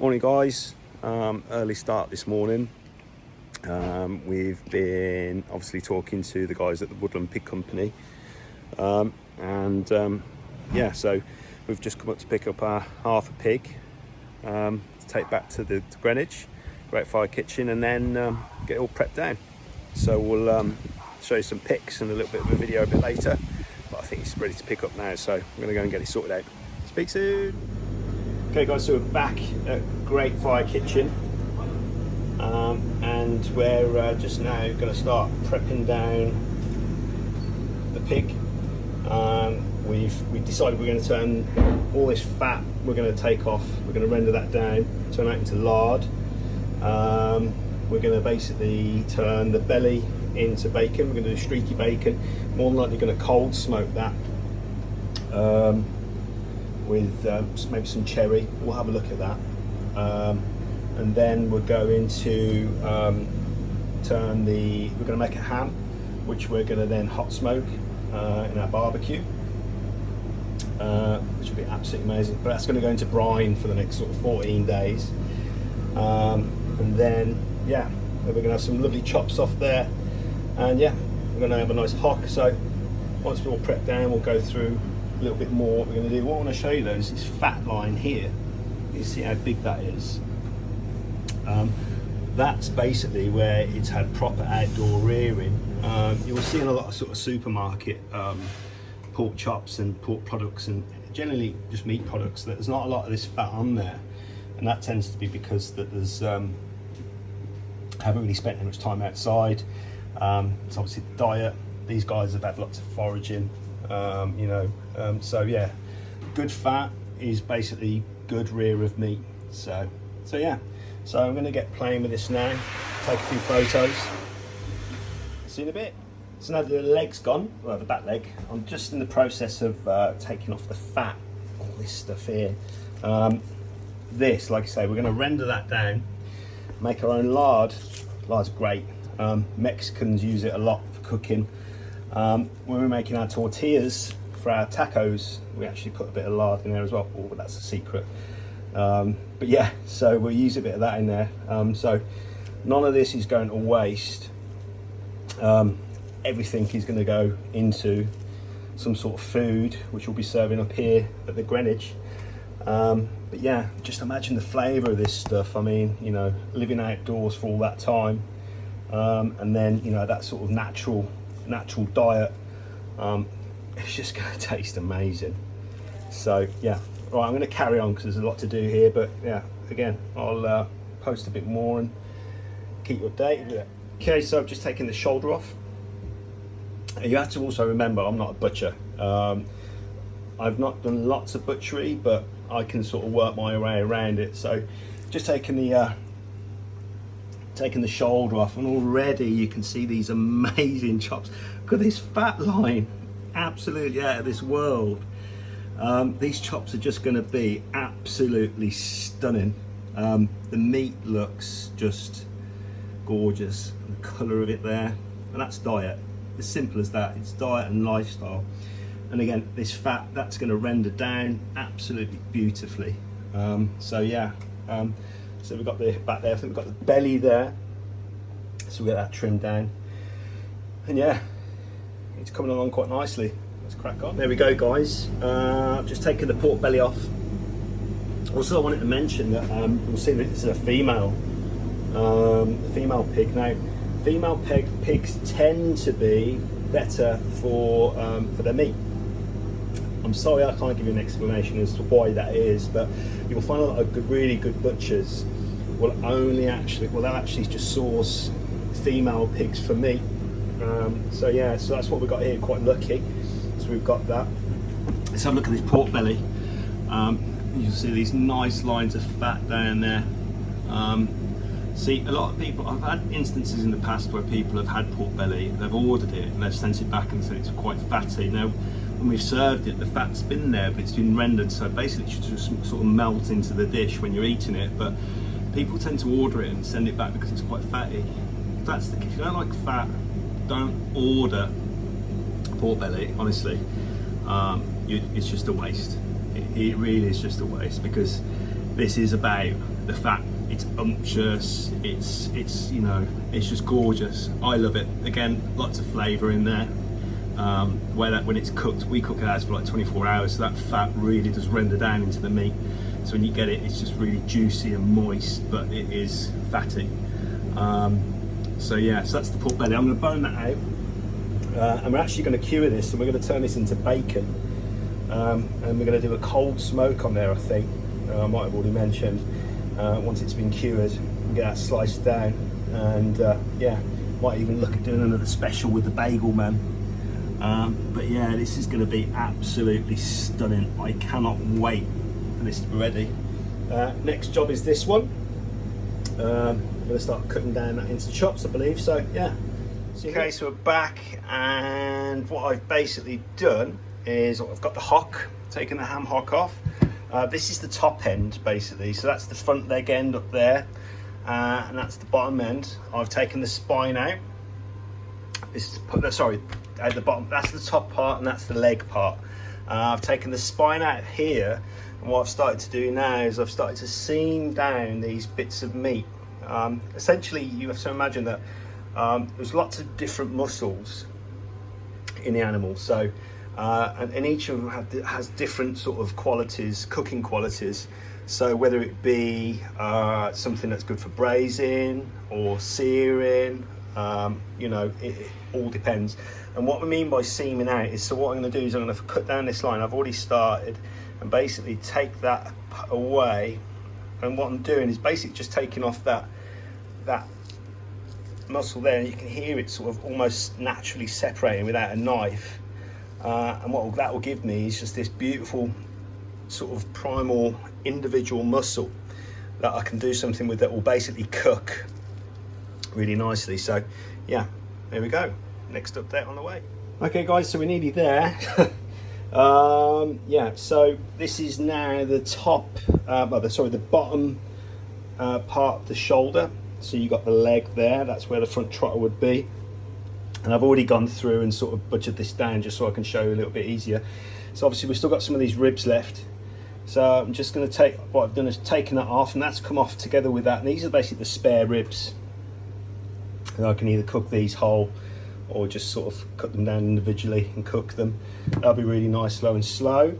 Morning guys, early start this morning. We've been obviously talking to the guys at the Woodland Pig Company, so we've just come up to pick up our half a pig to take back to the Greenwich Great Fire Kitchen, and then get it all prepped down. So we'll show you some pics and a little bit of a video a bit later, but I think it's ready to pick up now, so I'm going to go and get it sorted out. Speak soon. Okay guys, so we're back at Great Fire Kitchen, and we're just now going to start prepping down the pig. We've decided we're going to turn all this fat we're going to take off, we're going to render that down, turn that into lard. We're going to basically turn the belly into bacon. We're going to do streaky bacon, more than likely going to cold smoke that with maybe some cherry. We'll have a look at that, and then we're going to we're going to make a ham, which we're going to then hot smoke in our barbecue, which will be absolutely amazing. But that's going to go into brine for the next sort of 14 days, and then we're going to have some lovely chops off there, and we're going to have a nice hock. So once we're all prepped down, we'll go through a little bit more what we're going to do. What I want to show you though is this fat line here. You see how big that is. That's basically where it's had proper outdoor rearing. You will see in a lot of sort of supermarket pork chops and pork products, and generally just meat products, that there's not a lot of this fat on there, and that tends to be because that there's haven't really spent that much time outside. It's obviously the diet. These guys have had lots of foraging. Good fat is basically good rear of meat. So I'm going to get playing with this now, take a few photos, see you in a bit. So now the leg's gone, well, the back leg, I'm just in the process of taking off the fat, all this stuff here. This, like I say, we're going to render that down, make our own lard. Lard's great. Mexicans use it a lot for cooking. When we're making our tortillas for our tacos, we actually put a bit of lard in there as well. Oh, but that's a secret. So we'll use a bit of that in there. So none of this is going to waste. Everything is going to go into some sort of food, which we'll be serving up here at the Greenwich. Just imagine the flavour of this stuff. I mean, living outdoors for all that time, and then that sort of natural diet, it's just going to taste amazing. So right, I'm going to carry on because there's a lot to do here, but again, I'll post a bit more and keep you updated with it. Okay, so I've just taken the shoulder off. You have to also remember, I'm not a butcher. I've not done lots of butchery, but I can sort of work my way around it. So just taking the shoulder off, and already you can see these amazing chops. Look at this fat line, absolutely out of this world. These chops are just going to be absolutely stunning. The meat looks just gorgeous, the colour of it there, and that's diet. As simple as that. It's diet and lifestyle. And again, this fat, that's going to render down absolutely beautifully. So we've got the back there, I think we've got the belly there, so we'll get that trimmed down, and it's coming along quite nicely. Let's crack on. There we go guys, I've just taken the pork belly off. Also, I wanted to mention that you'll see that this is a female pig. Now female pigs tend to be better for their meat. I'm sorry I can't give you an explanation as to why that is, but you'll find a lot of really good butchers will they'll actually just source female pigs for meat. So that's what we've got here, quite lucky. So we've got that. Let's have a look at this pork belly. You'll see these nice lines of fat down there. See, a lot of people, I've had instances in the past where people have had pork belly, they've ordered it and they've sent it back and said it's quite fatty. Now, when we've served it, the fat's been there, but it's been rendered, so basically it should just sort of melt into the dish when you're eating it. But people tend to order it and send it back because it's quite fatty. If you don't like fat, don't order pork belly, honestly. It's just a waste. It really is just a waste, because this is about the fat, it's umptuous, it's you know, it's just gorgeous. I love it. Again, lots of flavour in there. When it's cooked, we cook ours for like 24 hours, so that fat really does render down into the meat. So when you get it, it's just really juicy and moist, but it is fatty. So yeah, so that's the pork belly. I'm going to bone that out, and we're actually going to cure this, and we're going to turn this into bacon, and we're going to do a cold smoke on there, I think. I might have already mentioned. Once it's been cured, we'll get that sliced down, and yeah, might even look at doing another special with the bagel man. But yeah, this is going to be absolutely stunning. I cannot wait for this to be ready. Next job is this one. I'm going to start cutting down that into chops, I believe. So yeah. Okay, so we're back, and what I've basically done is I've got the hock, taken the ham hock off. This is the top end basically, so that's the front leg end up there, and that's the bottom end. I've taken the spine out. Sorry, at the bottom, that's the top part and that's the leg part. I've taken the spine out here, and what I've started to do now is I've started to seam down these bits of meat. Essentially, you have to imagine that there's lots of different muscles in the animal, so and each of them has different sort of qualities, cooking qualities. So whether it be something that's good for braising or searing, you know, it all depends. And what we mean by seaming out is, so what I'm going to do is I'm going to cut down this line. I've already started, and basically take that away. And what I'm doing is basically just taking off that muscle there, and you can hear it sort of almost naturally separating without a knife. And what that will give me is just this beautiful sort of primal individual muscle that I can do something with, that will basically cook really nicely. So yeah, there we go. Next update on the way. Okay guys, so we're nearly there. Yeah, so this is now the top, the bottom part of the shoulder. So you got the leg there, that's where the front trotter would be. And I've already gone through and sort of butchered this down just so I can show you a little bit easier. So obviously we've still got some of these ribs left. So I'm just going to take, what I've done is taken that off, and that's come off together with that. And these are basically the spare ribs. And I can either cook these whole or just sort of cut them down individually and cook them. That'll be really nice, low and slow.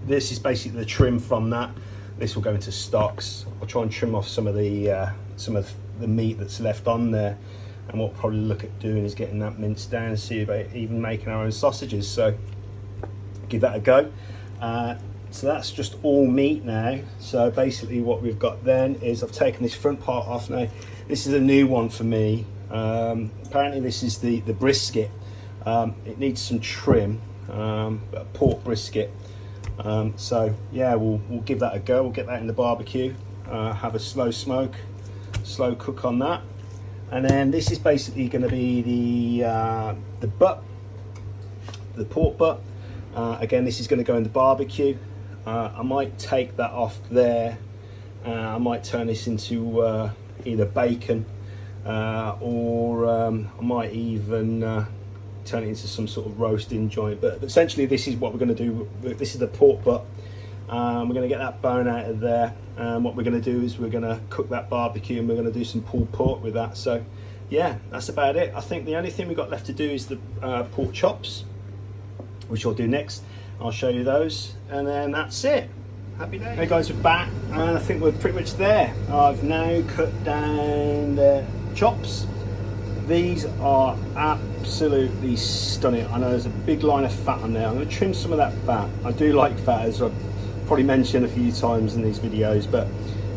This is basically the trim from that. This will go into stocks. I'll try and trim off some of the meat that's left on there. And what we'll probably look at doing is getting that minced down and see about even making our own sausages. So give that a go. So that's just all meat now. So basically what we've got then is I've taken this front part off now. This is a new one for me. Apparently this is the brisket. It needs some trim, but a pork brisket. So yeah, we'll give that a go. We'll get that in the barbecue, have a slow smoke, slow cook on that. And then this is basically going to be the butt, the pork butt. Again, this is going to go in the barbecue. I might take that off there. I might turn this into either bacon, or I might even turn it into some sort of roasting joint. But essentially, this is what we're going to do. This is the pork butt. We're going to get that bone out of there, and what we're going to do is we're going to cook that barbecue, and we're going to do some pulled pork with that. So yeah, that's about it. I think the only thing we've got left to do is the pork chops, which I'll do next. I'll show you those, and then that's it. Happy day. Hey guys, we're back, and I think we're pretty much there. I've now cut down the chops. These are absolutely stunning. I know there's a big line of fat on there. I'm going to trim some of that fat. I do like fat, as I've probably mentioned a few times in these videos, but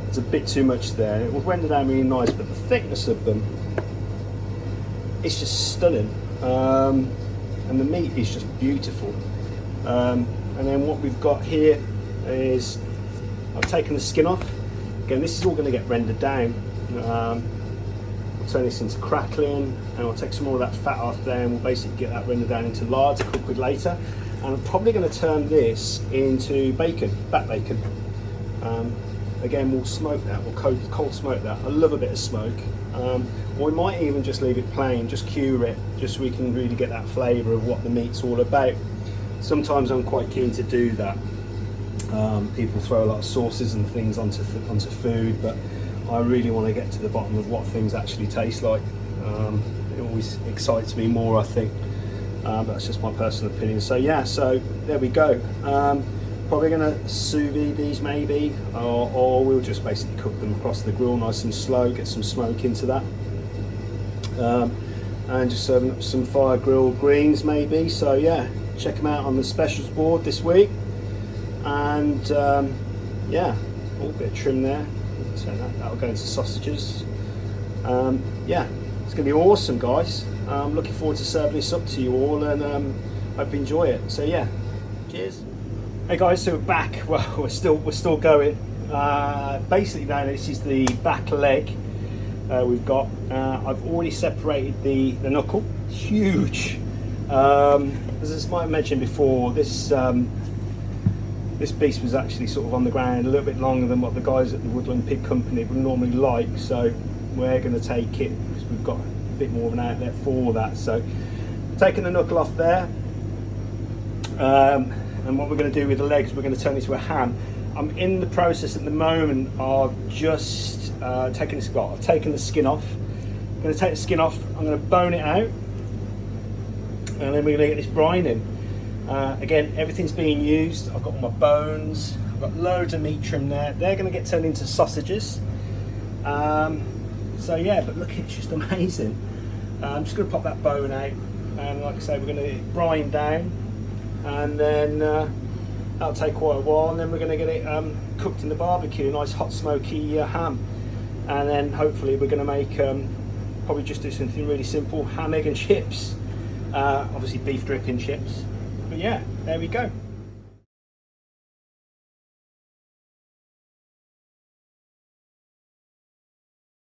it's a bit too much there. It will render down really nice, but the thickness of them, it's just stunning. And the meat is just beautiful. And then what we've got here is I've taken the skin off. Again, this is all going to get rendered down. I'll turn this into crackling, and I'll take some more of that fat off there, and we'll basically get that rendered down into lard to cook with later. And I'm probably going to turn this into bacon, back bacon. Again, we'll smoke that, we'll cold smoke that. I love a bit of smoke. Or we might even just leave it plain, just cure it, just so we can really get that flavour of what the meat's all about. Sometimes I'm quite keen to do that. People throw a lot of sauces and things onto food, but I really want to get to the bottom of what things actually taste like. It always excites me more, I think. That's just my personal opinion. So yeah, so there we go. Probably going to sous vide these maybe, or we'll just basically cook them across the grill nice and slow, get some smoke into that. And just serving up some fire grilled greens maybe. So yeah, check them out on the specials board this week. And yeah, a little bit of trim there. So that'll go into sausages. Yeah, it's going to be awesome, guys. I'm looking forward to serving this up to you all, and hope you enjoy it. So yeah, cheers. Hey guys, so we're back. Well, we're still going. Basically now this is the back leg. We've got. I've already separated the knuckle. It's huge. As I might have mentioned before, this beast was actually sort of on the ground a little bit longer than what the guys at the Woodland Pig Company would normally like. So we're going to take it because we've got a bit more of an outlet for that. So taking the knuckle off there. And what we're going to do with the legs, we're going to turn it into a ham. I'm in the process at the moment of just taking the skin off. I've taken the skin off. I'm going to take the skin off. I'm going to bone it out, and then we're going to get this brine in. Again, everything's being used. I've got all my bones. I've got loads of meat trim there. They're going to get turned into sausages. So yeah, but look, it's just amazing. I'm just going to pop that bone out, and like I say, we're going to brine down. And then that'll take quite a while, and then we're going to get it cooked in the barbecue, a nice hot smoky ham. And then hopefully we're going to make probably just do something really simple: ham, egg and chips. Obviously beef dripping chips. But yeah, there we go.